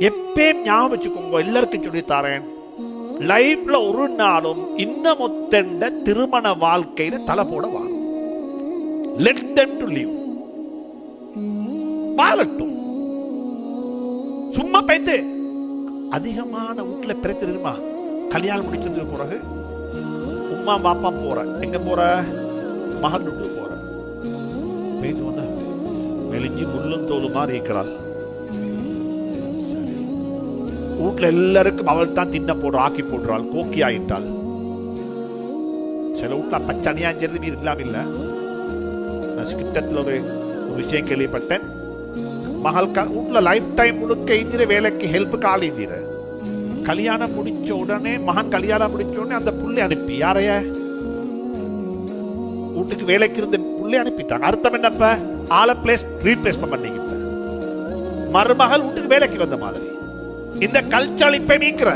எப்பயும் ஞாபகம் வச்சுக்கோங்க, எல்லாருக்கும் சொல்லித்தாரேன், லைஃப்ல ஒரு நாளும் இன்னமொத்தண்ட திருமண வாழ்க்கையில தலை போட வாங்க. Let them to live. வாழட்டும். சும்மா பைத்து அதிகமான வீட்டுல பிரச்சனை. கல்யாணம் முடிச்சதுக்கு பிறகு உம்மா பாப்பா போற, எங்க போற, மகள் விட்டு போற, போயிட்டு வந்த மெலிஞ்சி முள்ளும் தோல் மாதிரி இருக்கிறாள். வீட்டுல எல்லாருக்கும் அவள் தான் தின்ன போடுற, ஆக்கி போடுறாள், கோக்கி ஆயிட்டாள். சில வீட்டுல பச்சை அநியாயம் மீது இல்லாம இல்ல. கிட்டத்தில் ஒரு விஷயம் கேள்விப்பட்டேன். மகள் வீட்டுல லைஃப் டைம் முழுக்க இந்திர வேலைக்கு ஹெல்ப் கால் இந்திர கல்யாணம் முடிச்ச உடனே, மகன் கல்யாணம் முடிச்ச உடனே அந்த புள்ளை அனுப்பி, யாரைய வீட்டுக்கு வேலைக்கு இருந்த புள்ளை அனுப்பிட்டாங்க. அர்த்தம் என்னப்ப, ஆளை ரீப்ளேஸ்மெண்ட் பண்ணிக்கிட்ட மருமகள் வீட்டுக்கு வேலைக்கு வந்த மாதிரி. இந்த கல்ச்சளிப்பை நீக்கிற,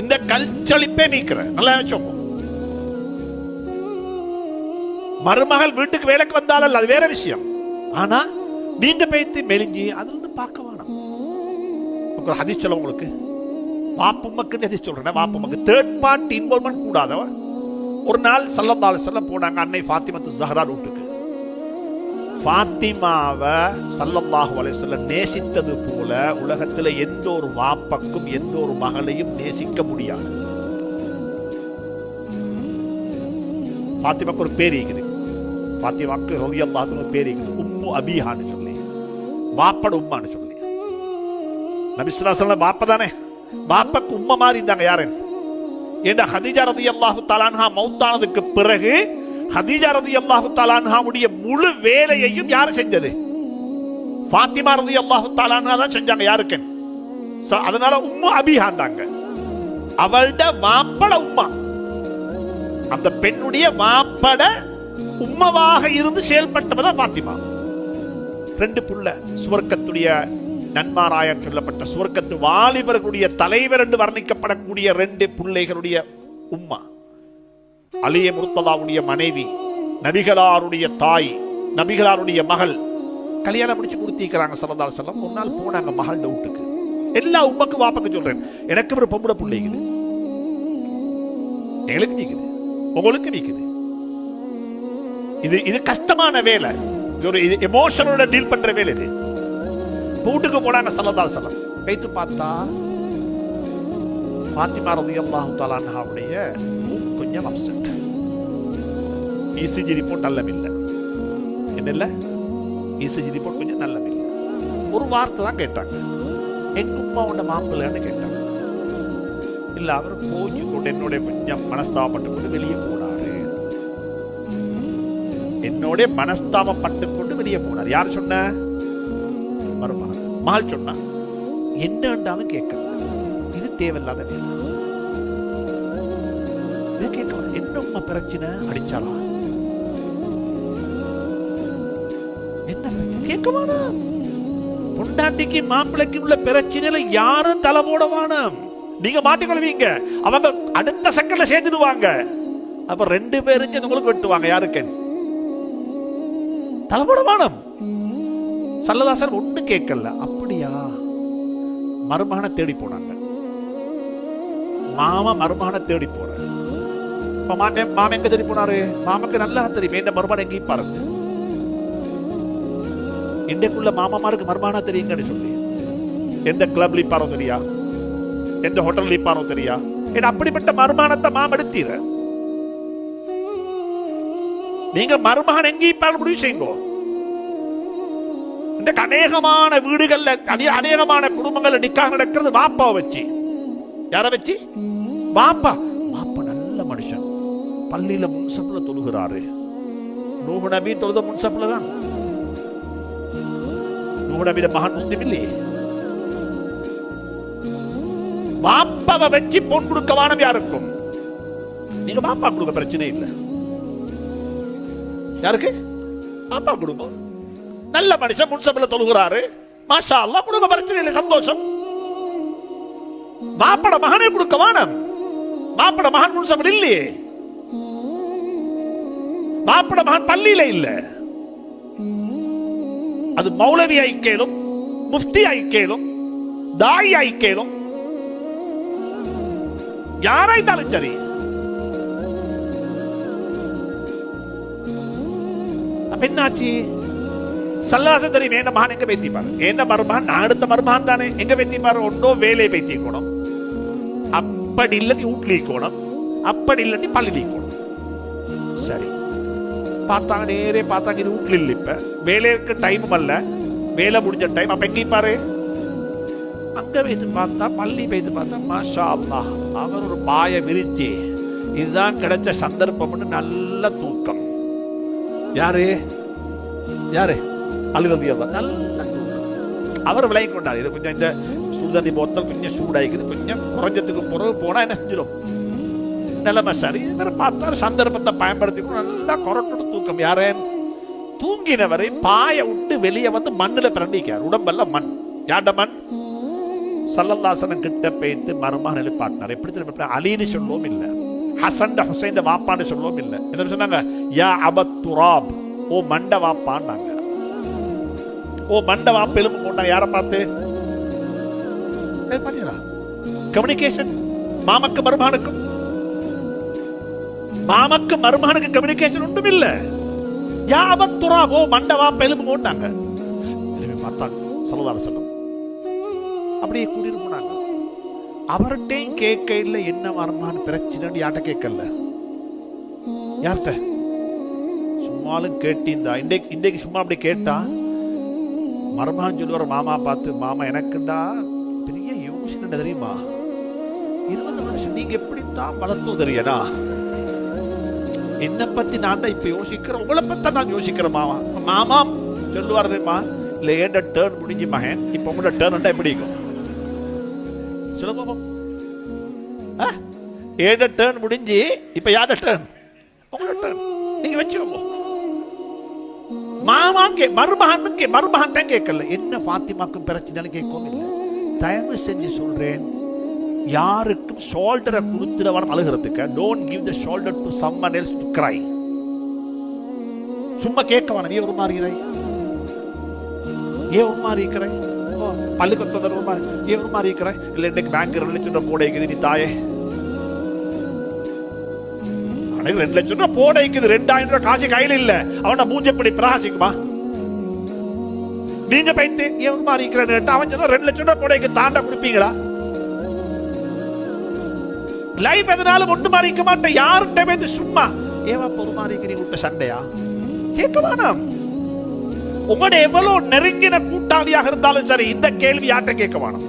இந்த கல்ச்சளிப்பை நீக்கிற நல்லா வச்சோம். மருமகள் வீட்டுக்கு வேலைக்கு வந்தாலும் அது வேற விஷயம். ஆனா நீங்க பேத்து மெலிஞ்சி அதுல பார்க்க வேணாம். ஹதீஸ் சொல்ல உங்களுக்கு, வாப்பம்மக்கு ஹதீஸ் சொல்றேன். வாப்பம்மக்கு தேர்ட் பார்ட்டி இன்வால்வ்மெண்ட் கூடாதவ. ஒரு நாள் ஸல்லல்லாஹு அலைஹி வஸல்லம் போனாங்க அன்னை ஃபாத்திமத்து ஸஹ்ரா வீட்டுக்கு. ஃபாத்திமாவை ஸல்லல்லாஹு அலைஹி வஸல்லம் நேசித்தது போல உலகத்துல எந்த ஒரு வாப்பக்கும் எந்த ஒரு மகளையும் நேசிக்க முடியாது. ஃபாத்திமாக்கு ஒரு பேர் இருக்குது. ஃபாத்திமாக்கு ரலியல்லாஹு அன்ஹா பேர் இருக்குது, உம்மு அபீஹான்னு சொல்லி, வாப்பட உம்மான்னு சொல்லி. நபி ஸல்லல்லாஹு அலைஹி வஸல்லம் வாப்ப தானே, வாப்பக்கு உம்மா மாதிரி இருந்தாங்க. யாரு என்ற ஹதீஜா ரலியல்லாஹு தஆலா அன்ஹா மௌத்தானதுக்கு பிறகு ஹதீஜா ரலியல்லாஹு தஆலா அன்ஹாவுடைய முழு வேலையையும் யாரு செஞ்சது? ஃபாத்திமா ரலியல்லாஹு தஆலா அன்ஹா தான் செஞ்சாங்க. யாருக்கு? அதனால உம்மு அபீஹாண்டாங்க. அவள்ட வாப்பட உம்மா, அந்த பெண்ணுடைய வாப்பட உம்மவாக இருந்து செயல்பட்டவதான் ஃபாத்திமா. ரெண்டு புள்ள, சுவர்க்கத்துடைய நன்மாராயம் சொல்லப்பட்ட சுவர்க்கத்து வாலிபர்களுடைய தலைவர் என்று வர்ணிக்கப்படக்கூடிய ரெண்டு பிள்ளைகளுடைய உம்மா. அலிய முர்த்ததாவுடைய மனைவி, நபிகளாருடைய தாய், நபிகளாருடைய மகள். கல்யாணம் முடிச்சு கொடுத்திருக்கிறாங்க ஸல்லல்லாஹு அலைஹி வஸல்லம். ஒரு நாள் போனாங்க மகள் வீட்டுக்கு. எல்லா உம்மக்கு வாப்பக்கு சொல்றேன், எனக்கு ஒரு பொம்பளை பிள்ளைக்குது, எங்களுக்கு நீக்குது, உங்களுக்கு நீக்குது. இது கஷ்டமான வேலை, இது எமோஷனோட டீல் பண்ற வேலை. இது வீட்டுக்கு போனாங்க ஸல்லல்லாஹு அலைஹி வஸல்லம். வைத்து பார்த்தா ஃபாத்திமா ரலியல்லாஹு தஆலா அன்ஹாவுடைய கொஞ்சம் அப்செட். ECG report நல்லமில்லை. என்ன இல்லை, இசிஜி ரிப்போர்ட் கொஞ்சம் நல்லமில்லை. ஒரு வார்த்தை தான் கேட்டாங்க, எங்க உம்மாவோட மாப்பிள்ளைன்னு கேட்டாங்க. இல்ல, அவர் போச்சு கொண்டு என்னோட கொஞ்சம் மனஸ்தாபப்பட்டு கொண்டு வெளியே போனாரு. என்னோட மனஸ்தாபப்பட்டு கொண்டு வெளியே போனார். யார் சொன்ன? மருமகள். மகள் சொன்னா என்னண்டாலும் கேட்கல. இது தேவையில்லாத வேலை. கேட்கல. என்ன உம்மா பிரச்சனை? அடிச்சாளா? என்ன கேட்க வேணாம். பொண்டாட்டிக்கு மாப்பிள்ளைக்கு உள்ள பிரச்சனையில யாரும் தலை போட வேணாம். நீங்க மாட்டிக்கொள்வீங்க, அவங்க அடுத்த செகண்ட்ல சேர்த்துடுவாங்க. அப்ப ரெண்டு பேரும் உங்களுக்கு வெட்டுவாங்க. யாருக்கு? தலைப்பட வேணும். சல்லதாசர் ஒண்ணு கேட்கல. அப்படியா? மருமகனை தேடி போனாங்க. மாமா மருமகனை தேடி போற. மாமா எங்க தேடி போனாரு? மாமாக்கு நல்லா தெரியும் என்ன மருமகன் எங்கேயும் பாருங்க. இன்றைக்குள்ள மாமாமாருக்கு மருமகனா தெரியுங்கன்னு சொல்லி எந்த கிளப்ல பாரோ தெரியா, எந்த ஹோட்டல்ல பாரோ தெரியா. ஏன்னா அப்படிப்பட்ட மருமகனத்தை மாமா எடுத்தீர. நீங்க மருமகன் எங்கேயும் பாரு முடிவு செய்யுங்க. இந்த அநேகமான வீடுகள்ல அநேகமான குடும்பங்கள்ல நிக்காஹ் நடக்கிறது வாப்பாவை வச்சு. யார வச்சு? வாப்பா. வாப்பா நல்ல மனுஷன், பள்ளியில முன்சப்ல தொழுகிறாரு. நூஹ் நபி தொழுத முன்சப்ல தான். நூஹ் நபியோட மகன் முஸ்லிம் இல்லையே. வாப்பாவை வச்சு பொன் கொடுக்கவான யாருக்கும். நீங்க வாப்பா கொடுக்க பிரச்சனை இல்லை. யாருக்கு? பாப்பா குடும்பம் நல்ல மனுஷன், முன்சபையில தொழுகிறாரு, மாஷா அல்லாஹ், குடும்ப பிரச்சனை இல்லை, சந்தோஷம். மாப்பட மகனே கொடுக்க வேணும். மாப்பட மகன் முன்சபையில் இல்லையே, மாப்பட மகன் பள்ளியில இல்ல. அது மௌலவி ஐக்கியலும் முஃப்தி ஆயிக்கேலும், தாய் ஆயிக்கேலும், யாராயிருந்தாலும் சரி. அப்ப என்னாச்சு? சல்லாச தெரியும் என்ன மகான் எங்க பேத்திப்பாரு, என்ன மருமகன் நான் அடுத்த மருமகன் தானே, எங்க பேத்திப்பாரு ஒன்றோ வேலையை பேத்திக்கணும், அப்படி இல்லட்டி வீட்லிக்கணும், அப்படி இல்லட்டி பள்ளிக்கணும். சரி பார்த்தாங்க, நேரே பார்த்தாங்க இது வீட்டில் இல்லை, இப்ப வேலைக்கு டைமும் அல்ல, வேலை முடிஞ்ச டைம். அப்ப எங்க பாரு அங்க வைத்து பார்த்தா, பள்ளி வைத்து பார்த்தா, மாஷா அல்லாஹ் அவர் ஒரு பாய விரிச்சு, இதுதான் கிடைச்ச சந்தர்ப்பம்னு நல்ல தூக்கம். யாரு யாரு அழுகதியல்ல, நல்ல தூக்கம். அவர் விளங்கி கொண்டார், இது கொஞ்சம் இந்த சுடுதண்ணி போத்தல் கொஞ்சம் சூடாயிக்குது, கொஞ்சம் குறைஞ்சதுக்கு பிறகு போனா என்ன செஞ்சிடும் நிலைமை சரி. பார்த்தாரு சந்தர்ப்பத்தை பயன்படுத்தி நல்லா கொரட்டு தூக்கம். யாரே தூங்கினவரை பாய விட்டு வெளியே வந்து மண்ணுல பிரண்டிக்கார், உடம்பெல்லாம் மண். யாண்ட மண்? சல்லல்லாஹு கிட்ட போயிட்டு மருமகன் எழுப்பாட்டினார். எப்படி திரும்ப அலின்னு சொல்லவும் இல்லை, ஹசன் ஹுசைன் வாப்பான்னு சொல்லவும் இல்லை. என்ன சொன்னாங்க? யா அபத் துராப், ஓ மண்ட வாப்பான்னாங்க. ஓ மண்ட வாப்ப எலும்பு போட்டாங்க. யாரை பார்த்து? பாத்தீங்களா கம்யூனிகேஷன்? மாமக்கு மருமகனுக்கும், மாமக்கு மருமகனுக்கு கம்யூனிகேஷன் ஒன்றும் இல்ல. யா அபத் துராப், ஓ மண்ட வாப்ப எலும்பு போட்டாங்க. பார்த்தாங்க ஸல்லல்லாஹு அலைஹி வஸல்லம், அப்படியே கூட்டிட்டு போனாங்க. அவர்கிட்டையும் கேட்க இல்லை என்ன மருமகன் பிரச்சனை, யார்கிட்ட கேட்கல. யார்கிட்ட? சும்மாலும் கேட்டிருந்தா. இன்றைக்கு சும்மா அப்படி கேட்டா மருமகன் சொல்லுவார் மாமா பார்த்து, மாமா எனக்குண்டா பெரிய யோசனை தெரியுமா, 20 வருஷம் நீங்க எப்படித்தான் வளர்த்தோம் தெரியனா, என்னை பத்தி நான் இப்ப யோசிக்கிறேன், உங்களை பத்தி நான் யோசிக்கிறேன் மாமா. மாமா சொல்லுவார் தெரியுமா, இல்ல ஏண்ட டேர்ன் முடிஞ்சு மகன், இப்ப உங்களோட டேர்ன் எப்படி இருக்கும் சொல்லுங்க. ஏண்ட டேர்ன் முடிஞ்சு இப்ப யார டேர்ன்? உங்களோட டேர்ன். நீங்க வச்சுக்கோங்க. மாமாங்க மருமகன் கேட்கல, என்ன ஃபாத்திமாக்கும் பிரச்சனை கேட்கவும் இல்லை. தயவு செஞ்சு சொல்றேன், யாருக்கும் ஷோல்டரை கொடுத்துட அழுகிறதுக்கு, don't give the shoulder to someone else to cry. சும்மா கேட்க வேணாம், ஏன் ஒரு மாதிரி ஏன் ஒரு மாதிரி இருக்கிற, பள்ளிக்கொத்த ஒரு மாதிரி ஏன் ஒரு மாதிரி இருக்கிற, இல்லை இன்னைக்கு பேங்க் 2 லட்சம் ரூபாய் போட வைக்குது நீ தாயே, 2 லட்சம் ரூபாய் போட வைக்குது, 2000 ரூபாய் காசு கையில் இல்ல, அவன மூஞ்சப்படி பிரகாசிக்குமா? நீங்க பைத்து ஏன் ஒரு மாதிரி இருக்கிற, அவன் சொன்னா 2 லட்சம் ரூபாய் போட வைக்க தாண்டா கொடுப்பீங்களா? லைஃப் எதனாலும் ஒன்று மாறிக்க மாட்டேன். யார்கிட்ட சும்மா ஏவா ஒரு மாறிக்கிறீங்க விட்ட சண்டையா கேட்க வேணாம். உங்களோட எவ்வளவு நெருங்கின கூட்டாளியாக இருந்தாலும் சரி, இந்த கேள்வி யார்கிட்ட கேட்க வேணாம்.